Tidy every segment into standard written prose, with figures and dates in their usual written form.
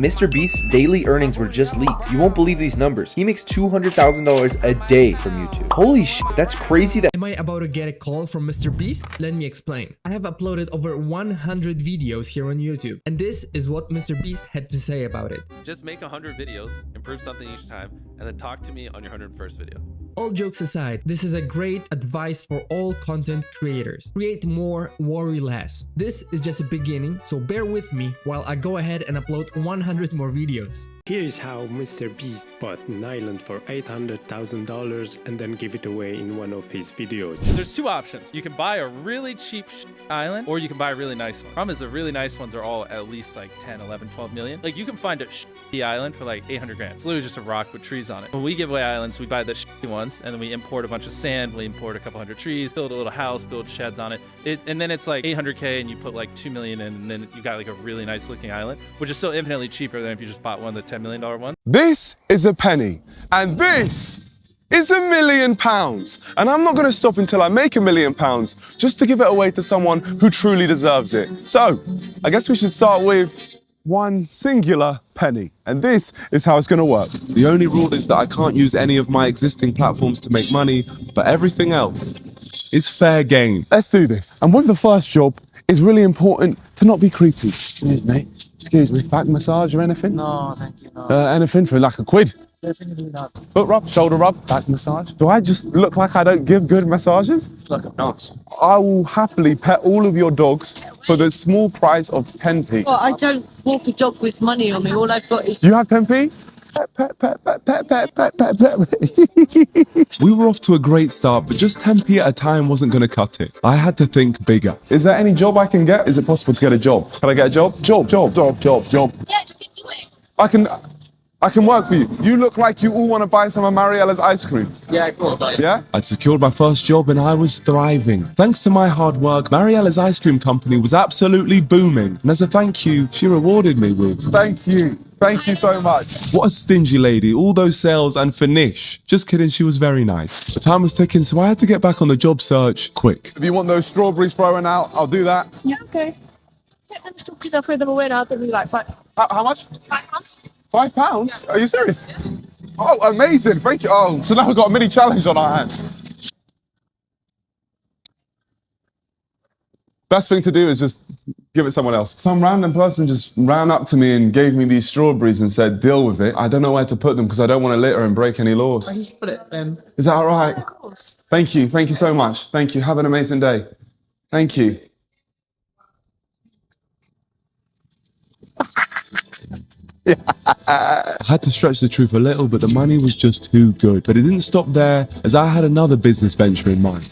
Mr. Beast's daily earnings were just leaked. You won't believe these numbers. He makes $200,000 a day from YouTube. Holy shit, that's crazy. That Am I about to get a call from Mr. Beast? Let me explain. I have uploaded over 100 videos here on YouTube, and this is what Mr. Beast had to say about it. Just make 100 videos, improve something each time, and then talk to me on your 101st video. All jokes aside, this is a great advice for all content creators. Create more, worry less. This is just a beginning, so bear with me while I go ahead and upload 100 more videos. Here's how Mr. Beast bought an island for $800,000 and then give it away in one of his videos. There's two options. You can buy a really cheap island, or you can buy a really nice one. Problem is the really nice ones are all at least like 10, 11, 12 million. Like you can find a island for like 800 grand. It's literally just a rock with trees on it. When we give away islands, we buy the ones, and then we import a bunch of sand, we import a couple hundred trees, build a little house, build sheds on it. And then it's like 800K and you put like 2 million in, and then you got like a really nice looking island, which is still infinitely cheaper than if you just bought one of the $10 million one. This is a penny, and this is £1 million. And I'm not going to stop until I make £1 million just to give it away to someone who truly deserves it. So, I guess we should start with one singular penny. And this is how it's going to work. The only rule is that I can't use any of my existing platforms to make money, but everything else is fair game. Let's do this. And with the first job, it's really important to not be creepy. Excuse me. Excuse me. Back massage or anything? No, thank you. No. Anything for like a quid? Definitely not. Foot rub, shoulder rub, back massage. Do I just look like I don't give good massages? Like I'm not. I will happily pet all of your dogs for the small price of 10p. Well, I don't walk a dog with money on me. All I've got is... You have 10p? We were off to a great start, but just 10p at a time wasn't going to cut it. I had to think bigger. Is there any job I can get? Is it possible to get a job? Can I get a job? Job. Yeah, you can do it. I can work for you. You look like you all want to buy some of Mariella's ice cream. Yeah, cool. Yeah? I'd secured my first job and I was thriving. Thanks to my hard work, Mariella's ice cream company was absolutely booming. And as a thank you, she rewarded me with... Thank you. Thank you so much. What a stingy lady. All those sales and finish. Just kidding, she was very nice. The time was ticking, so I had to get back on the job search quick. If you want those strawberries thrown out, I'll do that. Yeah, okay. Take them still because I'll throw them away now. They'll be like How much? £5. £5? Are you serious? Oh, amazing. Thank you. Oh, so now we've got a mini challenge on our hands. Best thing to do is just give it someone else. Some random person just ran up to me and gave me these strawberries and said, deal with it. I don't know where to put them because I don't want to litter and break any laws. I just put it then. Is that all right? Of course. Thank you. Thank you so much. Thank you. Have an amazing day. Thank you. I had to stretch the truth a little, but the money was just too good. But it didn't stop there, as I had another business venture in mind.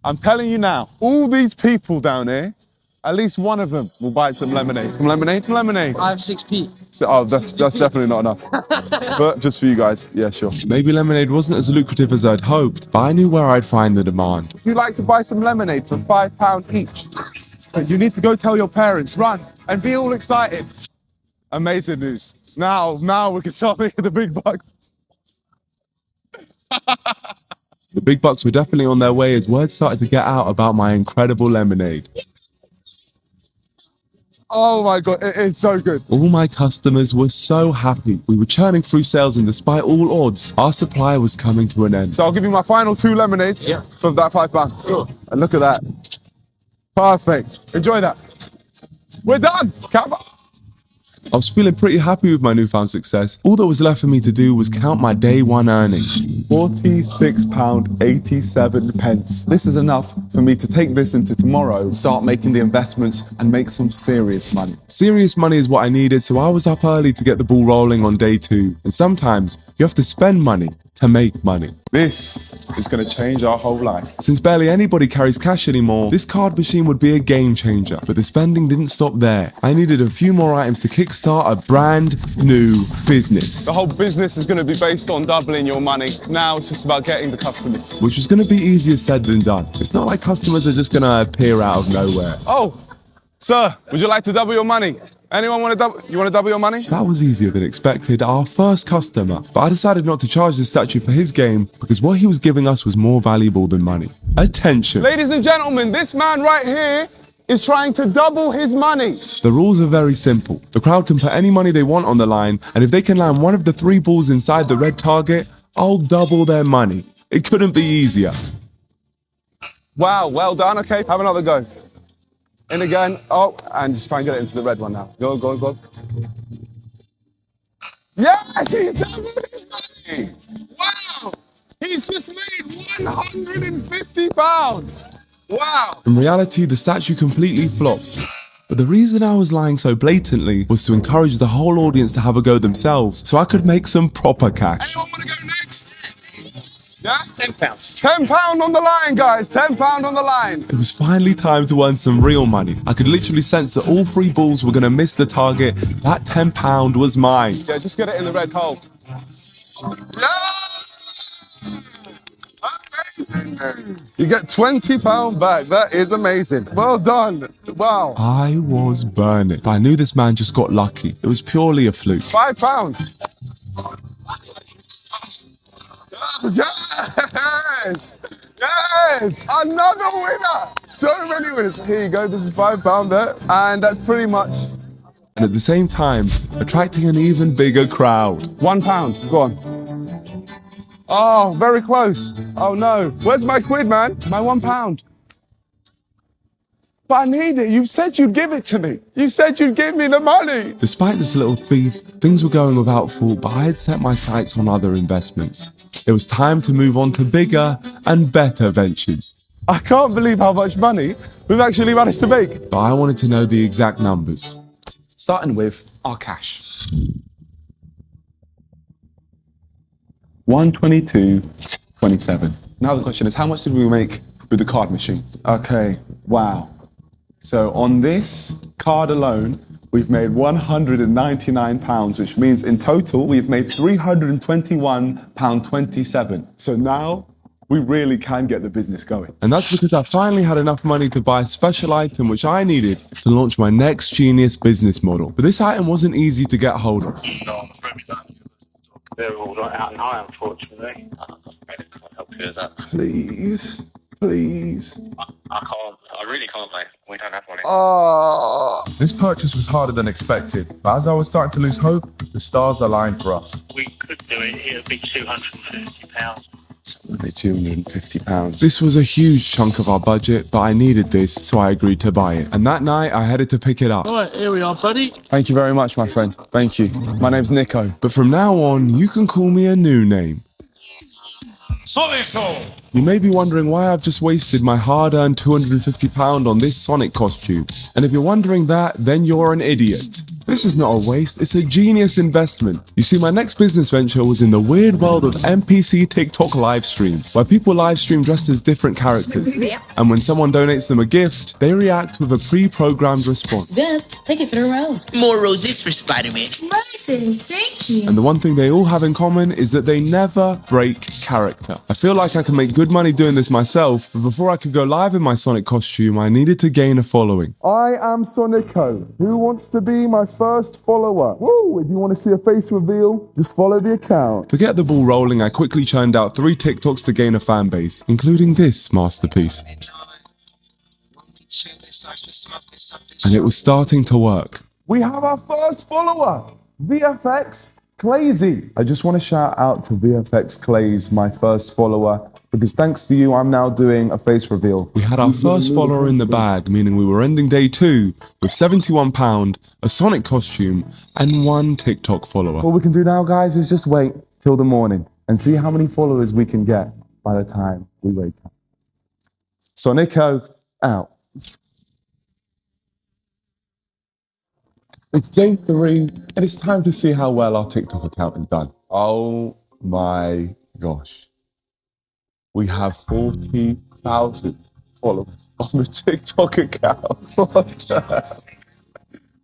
I'm telling you now, all these people down here, at least one of them will buy some lemonade. Some lemonade? Some lemonade. I have 6p. So, oh, that's definitely not enough. But just for you guys, yeah, sure. Maybe lemonade wasn't as lucrative as I'd hoped, but I knew where I'd find the demand. If you'd like to buy some lemonade for £5 each, you need to go tell your parents, run, and be all excited. Amazing news. Now we can start making the big bucks. The big bucks were definitely on their way as word started to get out about my incredible lemonade. Oh my God, it's so good. All my customers were so happy. We were churning through sales, and despite all odds, our supply was coming to an end. So I'll give you my final 2 lemonades for that £5. Sure. And look at that. Perfect. Enjoy that. We're done. I was feeling pretty happy with my newfound success. All that was left for me to do was count my day one earnings. £46.87. This is enough for me to take this into tomorrow, start making the investments and make some serious money. Serious money is what I needed, so I was up early to get the ball rolling on day 2. And sometimes you have to spend money to make money. This is going to change our whole life. Since barely anybody carries cash anymore, this card machine would be a game changer. But the spending didn't stop there. I needed a few more items to kickstart a brand new business. The whole business is going to be based on doubling your money. Now it's just about getting the customers. Which was going to be easier said than done. It's not like customers are just going to appear out of nowhere. Oh, sir, would you like to double your money? Anyone want to double? You want to double your money? That was easier than expected. Our first customer. But I decided not to charge the statue for his game because what he was giving us was more valuable than money. Attention. Ladies and gentlemen, this man right here is trying to double his money. The rules are very simple. The crowd can put any money they want on the line, and if they can land one of the 3 balls inside the red target, I'll double their money. It couldn't be easier. Wow, well done. Okay, have another go. In again. Oh, and just try and get it into the red one now. Go, go, go. Yes, he's doubled his money. Wow, he's just made £150. Wow. In reality, the statue completely flopped. But the reason I was lying so blatantly was to encourage the whole audience to have a go themselves so I could make some proper cash. Anyone want to go next? Yeah? £10. £10 on the line, guys. £10 on the line. It was finally time to earn some real money. I could literally sense that all 3 balls were going to miss the target. That £10 was mine. Yeah, just get it in the red hole. Yeah! Amazing news. You get £20 back. That is amazing. Well done. Wow. I was burning. But I knew this man just got lucky. It was purely a fluke. £5. Yes! Yes! Another winner! So many winners. Here you go, this is £5 bet. And that's pretty much... And at the same time, attracting an even bigger crowd. £1, go on. Oh, very close. Oh no. Where's my quid, man? My £1. But I need it. You said you'd give it to me. You said you'd give me the money. Despite this little thief, things were going without fault, but I had set my sights on other investments. It was time to move on to bigger and better ventures. I can't believe how much money we've actually managed to make. But I wanted to know the exact numbers. Starting with our cash. 122.27. Now the question is, how much did we make with the card machine? Okay, wow. So on this card alone, we've made £199, which means in total, we've made £321.27. So now we really can get the business going. And that's because I finally had enough money to buy a special item which I needed to launch my next genius business model. But this item wasn't easy to get hold of. No, I'm afraid we don't. They're all out and high, unfortunately. I can't help you with that. Please, please. I can't. I really can't, mate. We don't have money. This purchase was harder than expected, but as I was starting to lose hope, the stars aligned for us. We could do it. It would be £250. £250. This was a huge chunk of our budget, but I needed this, so I agreed to buy it. And that night, I headed to pick it up. Right, here we are, buddy. Thank you very much, my friend. Thank you. My name's Nico. But from now on, you can call me a new name. Sonico! You may be wondering why I've just wasted my hard-earned £250 on this Sonic costume. And if you're wondering that, then you're an idiot. This is not a waste, it's a genius investment. You see, my next business venture was in the weird world of NPC TikTok live streams, where people live stream dressed as different characters. And when someone donates them a gift, they react with a pre-programmed response. Gus, thank you for the rose. More roses for Spider-Man. Roses, thank you. And the one thing they all have in common is that they never break character. I feel like I can make good money doing this myself, but before I could go live in my Sonic costume, I needed to gain a following. I am Sonico. Who wants to be my first follower? Woo! If you want to see a face reveal, just follow the account. To get the ball rolling, I quickly churned out 3 TikToks to gain a fan base, including this masterpiece. And it was starting to work. We have our first follower, VFX Clazy. I just want to shout out to VFX Clays, my first follower, because thanks to you, I'm now doing a face reveal. We had our first follower in the bag, meaning we were ending day 2 with £71, a Sonic costume, and 1 TikTok follower. All we can do now, guys, is just wait till the morning and see how many followers we can get by the time we wake up. Sonico out. It's day 3, and it's time to see how well our TikTok account has done. Oh my gosh. We have 40,000 followers on the TikTok account.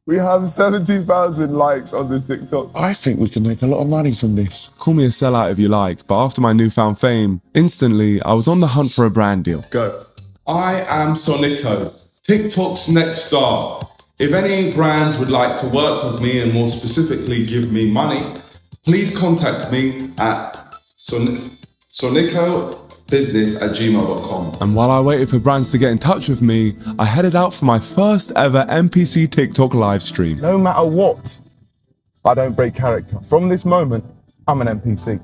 We have 70,000 likes on this TikTok. I think we can make a lot of money from this. Call me a sellout if you like, but after my newfound fame, instantly, I was on the hunt for a brand deal. Go. I am Sonico, TikTok's next star. If any brands would like to work with me and more specifically give me money, please contact me at Sonico business@gmail.com. And while I waited for brands to get in touch with me, I headed out for my first ever NPC TikTok live stream. No matter what, I don't break character. From this moment, I'm an NPC.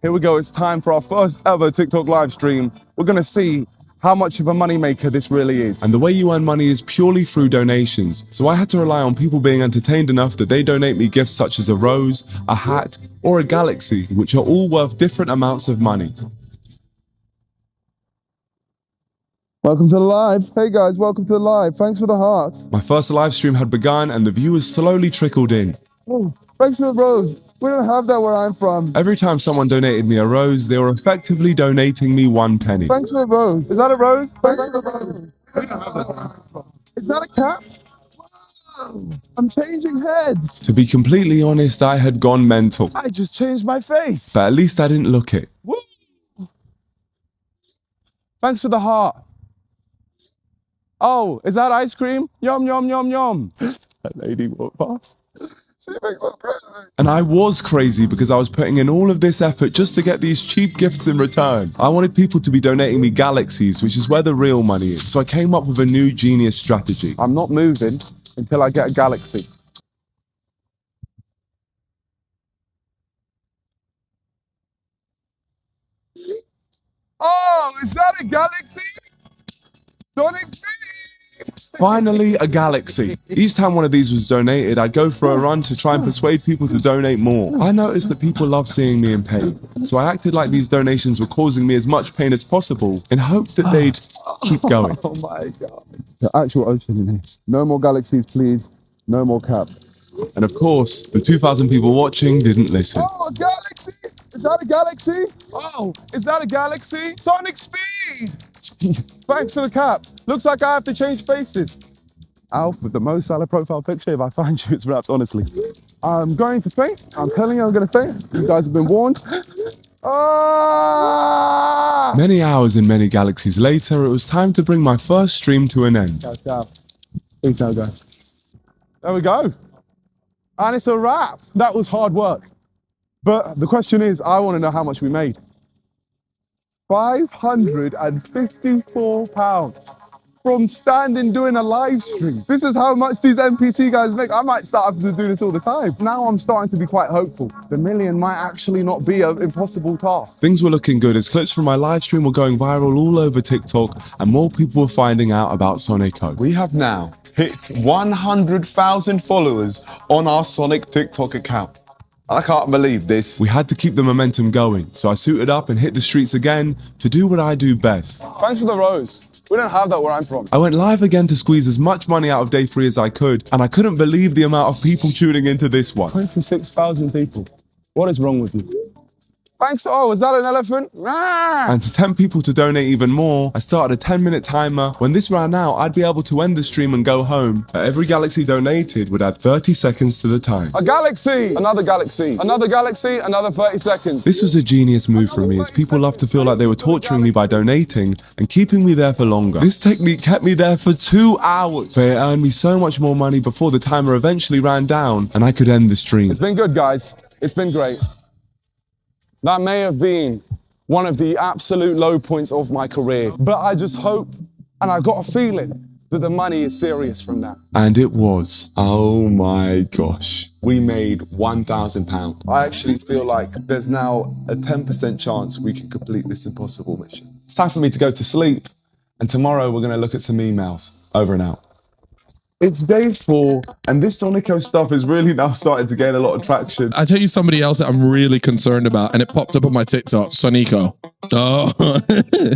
Here we go, it's time for our first ever TikTok live stream. We're gonna see how much of a moneymaker this really is. And the way you earn money is purely through donations. So I had to rely on people being entertained enough that they donate me gifts such as a rose, a hat, or a galaxy, which are all worth different amounts of money. Welcome to the live. Hey guys, welcome to the live. Thanks for the hearts. My first live stream had begun and the viewers slowly trickled in. Oh, thanks for the rose. We don't have that where I'm from. Every time someone donated me a rose, they were effectively donating me 1 penny. Thanks for the rose. Is that a rose? Thanks for the rose. We don't have that where I'm from. Is that a cap? Wow. I'm changing heads. To be completely honest, I had gone mental. I just changed my face. But at least I didn't look it. Woo. Thanks for the heart. Oh, is that ice cream? Yum, yum, yum, yum. That lady walked past. She makes us crazy. And I was crazy because I was putting in all of this effort just to get these cheap gifts in return. I wanted people to be donating me galaxies, which is where the real money is. So I came up with a new genius strategy. I'm not moving until I get a galaxy. Oh, is that a galaxy? Sonic Beam! Finally, a galaxy. Each time one of these was donated, I'd go for a run to try and persuade people to donate more. I noticed that people love seeing me in pain, so I acted like these donations were causing me as much pain as possible in hope that they'd keep going. Oh my God. The actual ocean in here. No more galaxies, please. No more cap. And of course, the 2,000 people watching didn't listen. Oh, a galaxy! Is that a galaxy? Oh, is that a galaxy? Sonic Speed! Thanks for the cap. Looks like I have to change faces. Alf with the most salad profile picture. If I find you, it's raps, honestly. I'm going to faint. I'm telling you I'm going to faint. You guys have been warned. Ah! Many hours and many galaxies later, it was time to bring my first stream to an end. Ciao, ciao. Peace out, guys. There we go. And it's a wrap. That was hard work. But the question is, I want to know how much we made. £554 from standing doing a live stream. This is how much these NPC guys make. I might start having to do this all the time. Now I'm starting to be quite hopeful. The million might actually not be an impossible task. Things were looking good as clips from my live stream were going viral all over TikTok and more people were finding out about Sonico. We have now hit 100,000 followers on our Sonic TikTok account. I can't believe this. We had to keep the momentum going, so I suited up and hit the streets again to do what I do best. Thanks for the rose. We don't have that where I'm from. I went live again to squeeze as much money out of day 3 as I could, and I couldn't believe the amount of people tuning into this one. 26,000 people. What is wrong with you? Thanks. Oh, is that an elephant? Ah! And to tempt people to donate even more, I started a 10-minute timer. When this ran out, I'd be able to end the stream and go home. But every galaxy donated would add 30 seconds to the time. A galaxy! Another galaxy. Another galaxy, another 30 seconds. This was a genius move from me, as people love to feel like they were torturing me by donating and keeping me there for longer. This technique kept me there for 2 hours, but it earned me so much more money before the timer eventually ran down and I could end the stream. It's been good, guys. It's been great. That may have been one of the absolute low points of my career, but I just hope, and I got a feeling, that the money is serious from that. And it was. Oh my gosh. We made £1,000. I actually feel like there's now a 10% chance we can complete this impossible mission. It's time for me to go to sleep, and tomorrow we're going to look at some emails. Over and out. It's day 4, and this Sonico stuff is really now starting to gain a lot of traction. I tell you somebody else that I'm really concerned about, and it popped up on my TikTok, Sonico. Oh,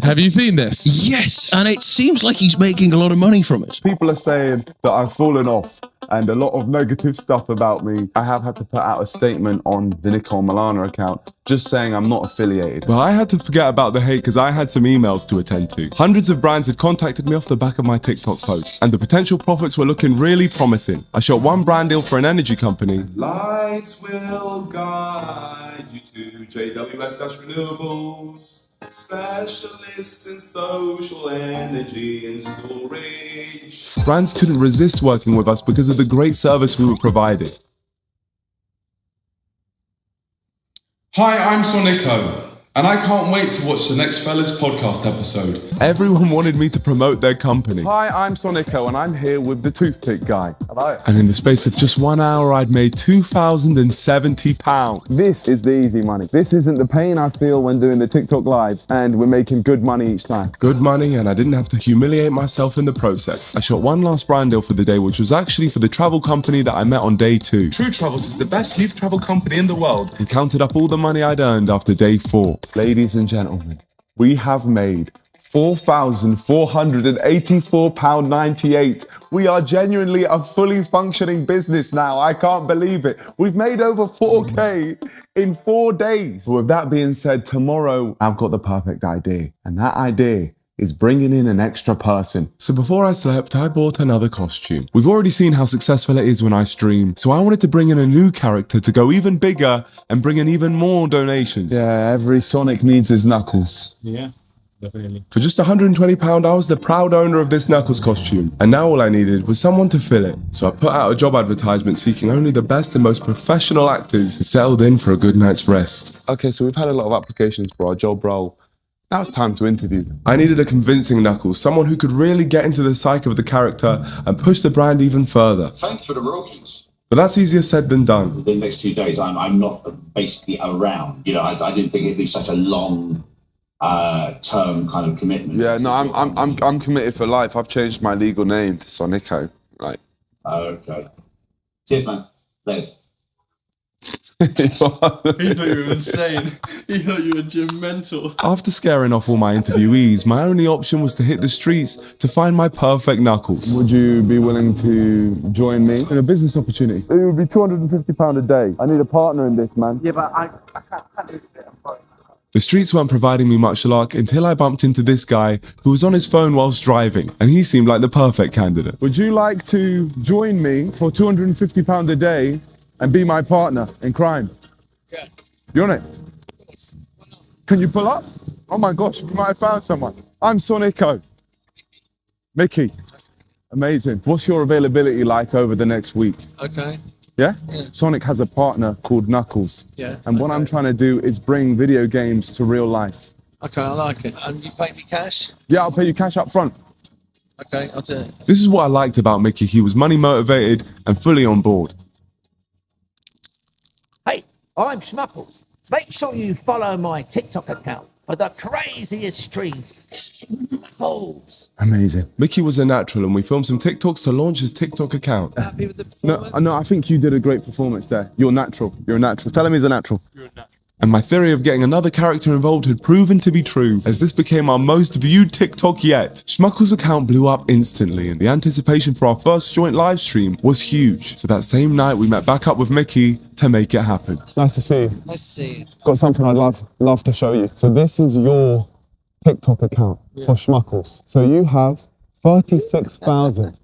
have you seen this? Yes, and it seems like he's making a lot of money from it. People are saying that I've fallen off, and a lot of negative stuff about me. I have had to put out a statement on the Nicole Milana account, just saying I'm not affiliated. Well, I had to forget about the hate because I had some emails to attend to. Hundreds of brands had contacted me off the back of my TikTok post, and the potential profits were looking really promising. I shot one brand deal for an energy company. Lights will guide you to JWS-Renewables. Specialists in social energy and storage. Brands couldn't resist working with us because of the great service we were providing. Hi, I'm Sonico, And I can't wait to watch the next Fellas podcast episode. Everyone wanted me to promote their company. Hi, I'm Sonico and I'm here with the toothpick guy. Hello. And in the space of just 1 hour, I'd made £2,070. This is the easy money. This isn't the pain I feel when doing the TikTok lives, and we're making good money each time. Good money, and I didn't have to humiliate myself in the process. I shot one last brand deal for the day, which was actually for the travel company that I met on day 2. True Travels is the best youth travel company in the world, and counted up all the money I'd earned after day 4. Ladies and gentlemen, we have made £4,484.98. We are genuinely a fully functioning business now. I can't believe it. We've made over 4K in 4 days. But with that being said, tomorrow I've got the perfect idea. And that idea is bringing in an extra person. So before I slept, I bought another costume. We've already seen how successful it is when I stream, so I wanted to bring in a new character to go even bigger and bring in even more donations. Yeah, every Sonic needs his Knuckles. Yeah. Definitely. For just £120, I was the proud owner of this Knuckles costume, and now all I needed was someone to fill it. So I put out a job advertisement seeking only the best and most professional actors and settled in for a good night's rest. Okay, so we've had a lot of applications for our job role. Now it's time to interview. I needed a convincing Knuckles, someone who could really get into the psyche of the character and push the brand even further. Thanks for the royalties. But that's easier said than done. The next 2 days, I'm not basically around. You know, I didn't think it'd be such a long term kind of commitment. Yeah, no, I'm committed for life. I've changed my legal name to Sonico. Like. Okay. Cheers, man. Thanks. He thought you were insane. He thought you were gym mental. After scaring off all my interviewees, my only option was to hit the streets to find my perfect Knuckles. Would you be willing to join me in a business opportunity? It would be £250 a day. I need a partner in this, man. Yeah, but I can't do it. The streets weren't providing me much luck until I bumped into this guy who was on his phone whilst driving, and he seemed like the perfect candidate. Would you like to join me for £250 a day and be my partner in crime? Yeah. You on it? Can you pull up? Oh my gosh, we might have found someone. I'm Sonico. Mickey. Amazing. What's your availability like over the next week? Okay. Yeah? Sonic has a partner called Knuckles. Yeah. And what I'm trying to do is bring video games to real life. Okay, I like it. And you pay me cash? Yeah, I'll pay you cash up front. Okay, I'll do it. This is what I liked about Mickey. He was money motivated and fully on board. Hey, I'm Schmuckles. Make sure you follow my TikTok account for the craziest streams. Schmuckles. Amazing. Mickey was a natural and we filmed some TikToks to launch his TikTok account. Happy with the performance? No, I think you did a great performance there. You're natural. You're a natural. Tell him he's a natural. You're a natural. And my theory of getting another character involved had proven to be true, as this became our most viewed TikTok yet. Schmuckles' account blew up instantly, and the anticipation for our first joint live stream was huge. So that same night, we met back up with Mickey to make it happen. Nice to see you. Nice to see you. Got something I'd love to show you. So this is your TikTok account for Schmuckles. So you have 36,000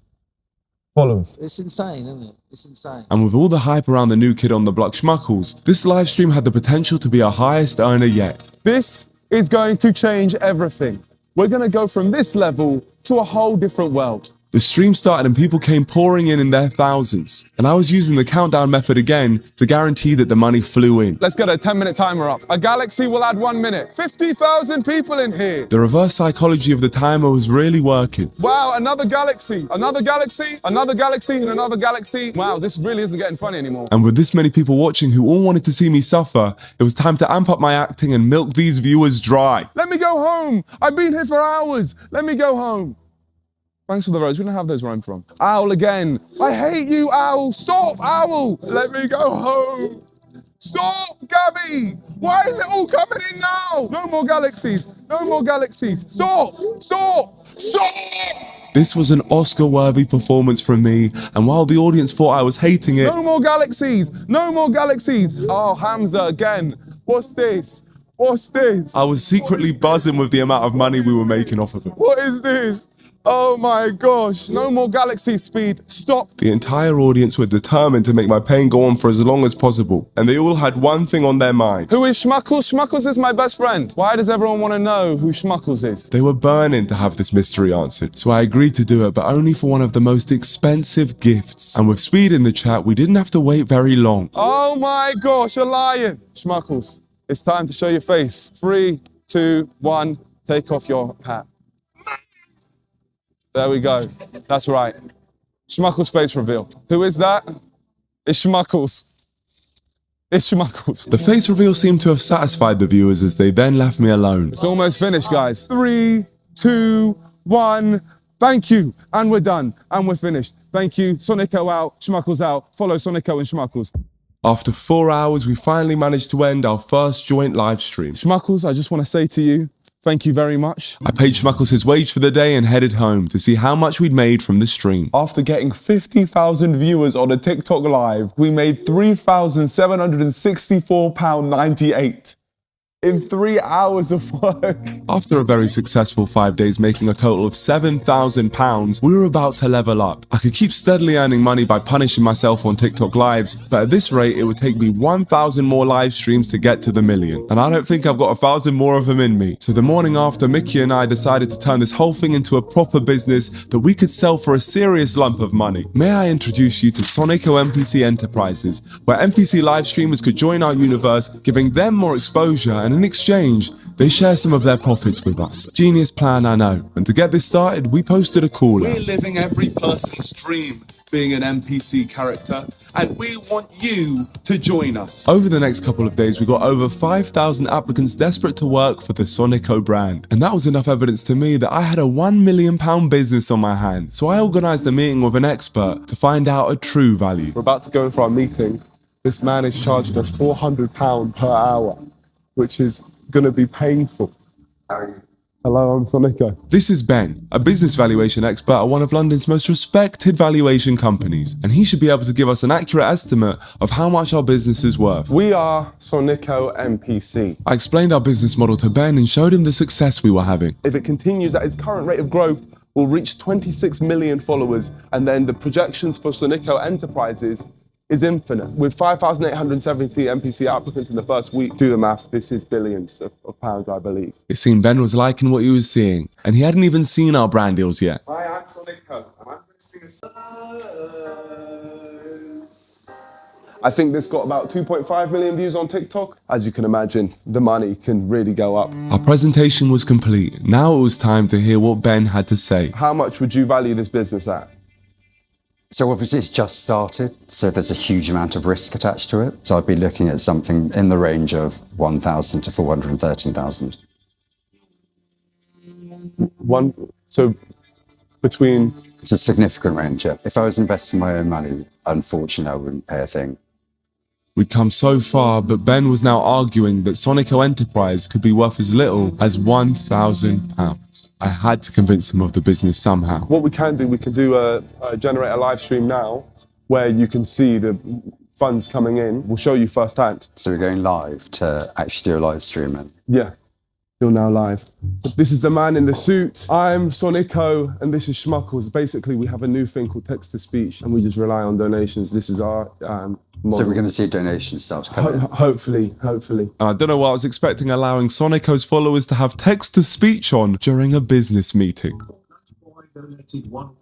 followers. It's insane, isn't it? It's insane. And with all the hype around the new kid on the block, Schmuckles, this live stream had the potential to be our highest earner yet. This is going to change everything. We're going to go from this level to a whole different world. The stream started and people came pouring in their thousands. And I was using the countdown method again to guarantee that the money flew in. Let's get a 10-minute timer up. A galaxy will add 1 minute. 50,000 people in here. The reverse psychology of the timer was really working. Wow, another galaxy, another galaxy, another galaxy, and another galaxy. Wow, this really isn't getting funny anymore. And with this many people watching who all wanted to see me suffer, it was time to amp up my acting and milk these viewers dry. Let me go home. I've been here for hours. Let me go home. Thanks for the rose. We don't have those where I'm from. Owl again. I hate you, Owl. Stop, Owl. Let me go home. Stop, Gabby. Why is it all coming in now? No more galaxies. No more galaxies. Stop. Stop. Stop. This was an Oscar-worthy performance from me, and while the audience thought I was hating it... No more galaxies. No more galaxies. Oh, Hamza again. What's this? What's this? I was secretly buzzing with the amount of money we were making off of it. What is this? Oh my gosh, no more galaxy speed, stop. The entire audience were determined to make my pain go on for as long as possible. And they all had one thing on their mind. Who is Schmuckles? Schmuckles is my best friend. Why does everyone want to know who Schmuckles is? They were burning to have this mystery answered. So I agreed to do it, but only for one of the most expensive gifts. And with speed in the chat, we didn't have to wait very long. Oh my gosh, you're lying. Schmuckles, It's time to show your face. 3, 2, 1, take off your hat. There we go. That's right. Schmuckles face reveal. Who is that? It's Schmuckles. It's Schmuckles. The face reveal seemed to have satisfied the viewers as they then left me alone. It's almost finished, guys. 3, 2, 1. Thank you. And we're done. And we're finished. Thank you. Sonico out. Schmuckles out. Follow Sonico and Schmuckles. After 4 hours, we finally managed to end our first joint live stream. Schmuckles, I just want to say to you, thank you very much. I paid Schmuckles his wage for the day and headed home to see how much we'd made from the stream. After getting 50,000 viewers on a TikTok live, we made £3,764.98 in 3 hours of work. After a very successful 5 days making a total of £7,000, we were about to level up. I could keep steadily earning money by punishing myself on TikTok lives, but at this rate it would take me 1,000 more live streams to get to the million. And I don't think I've got 1,000 more of them in me. So the morning after, Mickey and I decided to turn this whole thing into a proper business that we could sell for a serious lump of money. May I introduce you to Sonico NPC Enterprises, where NPC live streamers could join our universe, giving them more exposure, and in exchange, they share some of their profits with us. Genius plan, I know. And to get this started, we posted a call. We're living every person's dream, being an NPC character, and we want you to join us. Over the next couple of days, we got over 5,000 applicants desperate to work for the Sonico brand. And that was enough evidence to me that I had a £1 million business on my hands. So I organised a meeting with an expert to find out a true value. We're about to go in for our meeting. This man is charging us £400 per hour, which is going to be painful. Hello, I'm Sonico. This is Ben, a business valuation expert at one of London's most respected valuation companies, and he should be able to give us an accurate estimate of how much our business is worth. We are Sonico NPC. I explained our business model to Ben and showed him the success we were having. If it continues at its current rate of growth, we'll reach 26 million followers, and then the projections for Sonico Enterprises is infinite. With 5,870 NPC applicants in the first week, do the math, this is billions of pounds, I believe. It seemed Ben was liking what he was seeing, and he hadn't even seen our brand deals yet. Hi, I'm Sonico, and I'm going to sing a song. I think this got about 2.5 million views on TikTok. As you can imagine, the money can really go up. Our presentation was complete. Now it was time to hear what Ben had to say. How much would you value this business at? So obviously it's just started, so there's a huge amount of risk attached to it. So I'd be looking at something in the range of 1,000 to 413,000. So between... It's a significant range, yeah. If I was investing my own money, unfortunately I wouldn't pay a thing. We'd come so far, but Ben was now arguing that Sonico Enterprise could be worth as little as £1,000. I had to convince him of the business somehow. What we can do generate a live stream now where you can see the funds coming in. We'll show you firsthand. So we're going live to actually do a live stream then? Yeah, you're now live. This is the man in the suit. I'm Sonico and this is Schmuckles. Basically, we have a new thing called text-to-speech and we just rely on donations. This is our model. So we're going to see donations start to come in? Hopefully. And I don't know what I was expecting, allowing Sonico's followers to have text-to-speech on during a business meeting. Boy donated £1.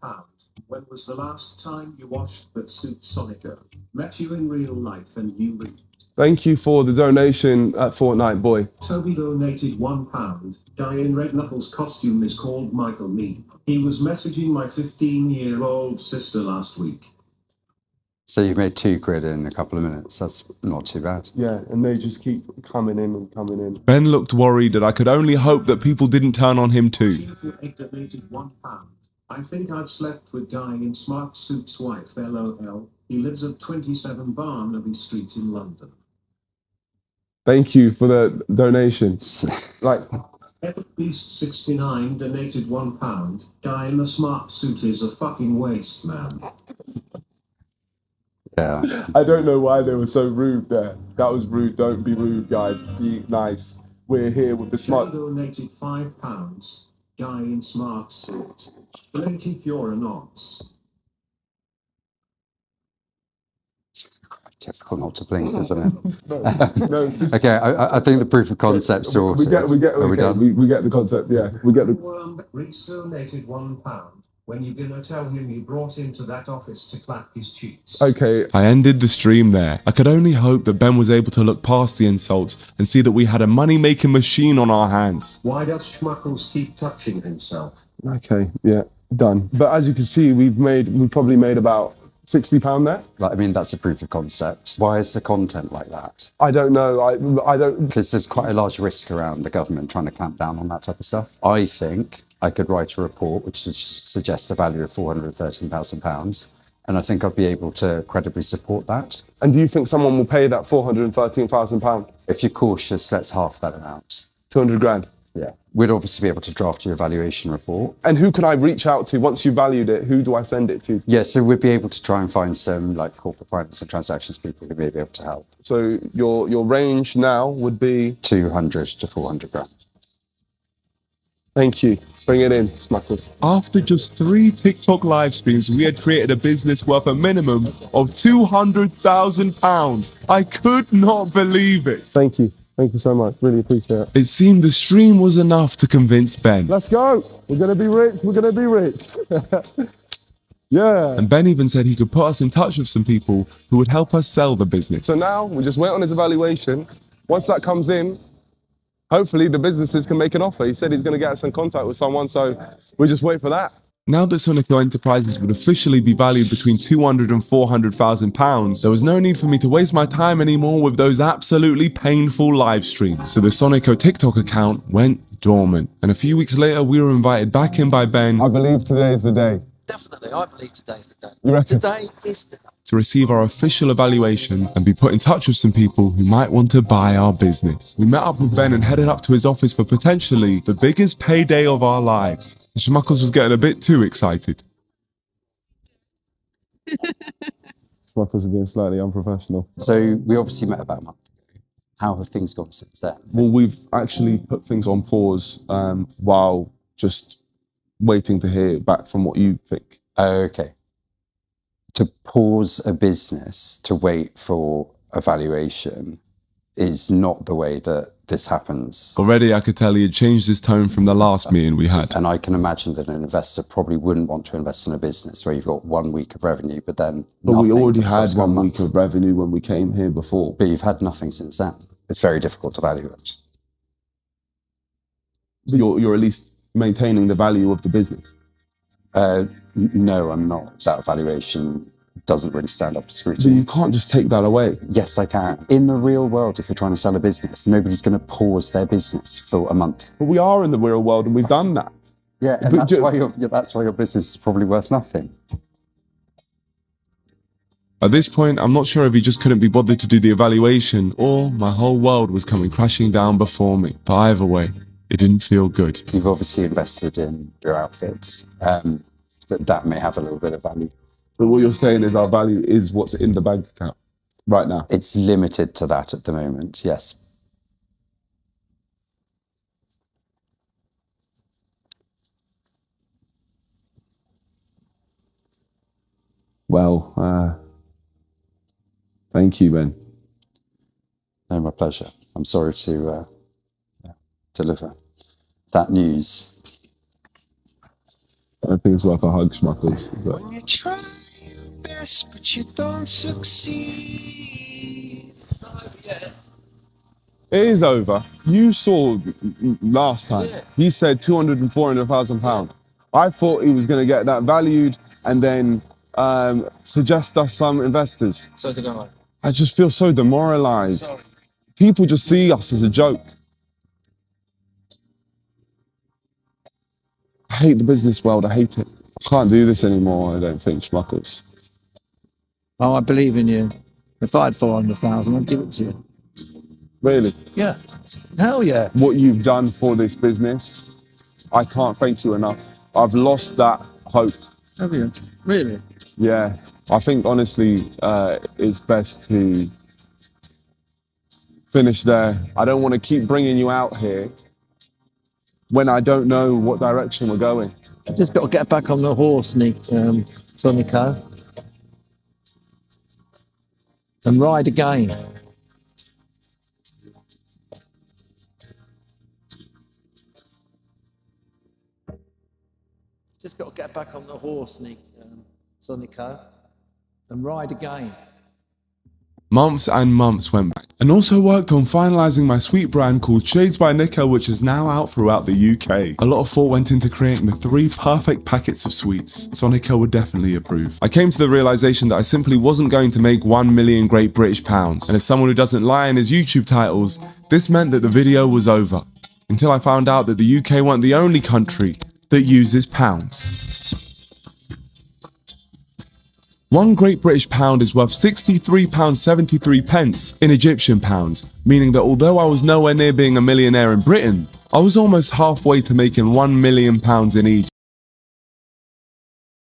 When was the last time you watched That Suits Sonico? Met you in real life and you read. Thank you for the donation at Fortnite Boy. Toby donated £1. Guy in Red Knuckles costume is called Michael Lee. He was messaging my 15-year-old sister last week. So you've made £2 in a couple of minutes. That's not too bad. Yeah, and they just keep coming in and coming in. Ben looked worried and I could only hope that people didn't turn on him too. Donated £1. I think I've slept with Guy in Smart Suit's wife, LOL. He lives at 27 Barnaby Street in London. Thank you for the donation. Epic Beast 69 donated £1. Guy in the smart suit is a fucking waste man. Yeah. I don't know why they were so rude there. That was rude. Don't be rude, guys. Be nice. We're here with the smart... Donated £5. Guy in smart suit. Blink if you're a nonce. Difficult not to blink, isn't it? Okay, I think the proof of concept's sorted. We get the concept, yeah. We get the... Worm Reese donated £1. when you're gonna tell him you brought him to that office to clap his cheeks? Okay. I ended the stream there. I could only hope that Ben was able to look past the insults and see that we had a money-making machine on our hands. Why does Schmuckles keep touching himself? Okay, yeah, done. But as you can see, we probably made about £60 there. Like, I mean, that's a proof of concept. Why is the content like that? I don't know. I don't. Because there's quite a large risk around the government trying to clamp down on that type of stuff. I think I could write a report which would suggest a value of £413,000, and I think I'd be able to credibly support that. And do you think someone will pay that £413,000? If you're cautious, that's half that amount. 200 grand. Yeah. We'd obviously be able to draft your evaluation report. And who can I reach out to once you've valued it? Who do I send it to? Yeah, so we'd be able to try and find some like corporate finance and transactions people who may be able to help. So your range now would be 200 to 400 grand. Thank you. Bring it in, Schmuckles. After just 3 TikTok live streams, we had created a business worth a minimum of £200,000. I could not believe it. Thank you. Thank you so much. Really appreciate it. It seemed the stream was enough to convince Ben. Let's go. We're going to be rich. We're going to be rich. Yeah. And Ben even said he could put us in touch with some people who would help us sell the business. So now we just wait on his evaluation. Once that comes in, hopefully the businesses can make an offer. He said he's going to get us in contact with someone, so we just wait for that. Now that Sonico Enterprises would officially be valued between £200,000 and £400,000, there was no need for me to waste my time anymore with those absolutely painful live streams. So the Sonico TikTok account went dormant. And a few weeks later, we were invited back in by Ben. I believe today is the day. Definitely, I believe today's the day. You reckon? Today is the day. To receive our official evaluation and be put in touch with some people who might want to buy our business. We met up with Ben and headed up to his office for potentially the biggest payday of our lives. And Schmuckles was getting a bit too excited. Schmuckles are being slightly unprofessional. So we obviously met about a month ago. How have things gone since then? Well, we've actually put things on pause while just waiting to hear back from what you think. Okay. To pause a business to wait for a valuation is not the way that this happens. Already I could tell he had changed his tone from the last meeting we had. And I can imagine that an investor probably wouldn't want to invest in a business where you've got 1 week of revenue, but then But we nothing already for had 1 1 month. week of revenue when we came here before. But you've had nothing since then. It's very difficult to value it. You're at least maintaining the value of the business. No, I'm not. That valuation doesn't really stand up to But scrutiny. you can't just take that away. Yes, I can. In the real world, if you're trying to sell a business, nobody's going to pause their business for a month. But we are in the real world and we've done that. Yeah, and But that's why your business is probably worth nothing. At this point, I'm not sure if he just couldn't be bothered to do the evaluation or my whole world was coming crashing down before me. But either way, it didn't feel good. You've obviously invested in your outfits. That may have a little bit of value. But what you're saying is our value is what's in the bank account right now. It's limited to that at the moment, yes. Well, thank you, Ben. No, my pleasure. I'm sorry to deliver that news. I think it's worth a hug, Schmuckles. But You try your best, but you don't succeed. it is over. You saw last time. He said 200 and 400,000 pounds. I thought he was going to get that valued and then suggest us some investors. So did I. I just feel so demoralized. People just see us as a joke. I hate the business world. I hate it. I can't do this anymore, I don't think, Schmuckles. Oh, I believe in you. If I had 400,000, I'd give it to you. Really? Yeah. Hell yeah. What you've done for this business, I can't thank you enough. I've lost that hope. Have you? Really? Yeah. I think, honestly, it's best to finish there. I don't want to keep bringing you out here when I don't know what direction we're going. Just got to get back on the horse, Sonico. And ride again. Just got to get get back on the horse, Sonico, and ride again. Months and months went back, and also worked on finalising my sweet brand called Shades by Nico, which is now out throughout the UK. A lot of thought went into creating the 3 perfect packets of sweets. Sonico would definitely approve. I came to the realisation that I simply wasn't going to make 1 million Great British Pounds, and as someone who doesn't lie in his YouTube titles, this meant that the video was over. Until I found out that the UK weren't the only country that uses pounds. 1 Great British Pound is worth £63.73 in Egyptian pounds, meaning that although I was nowhere near being a millionaire in Britain, I was almost halfway to making £1 million in Egypt.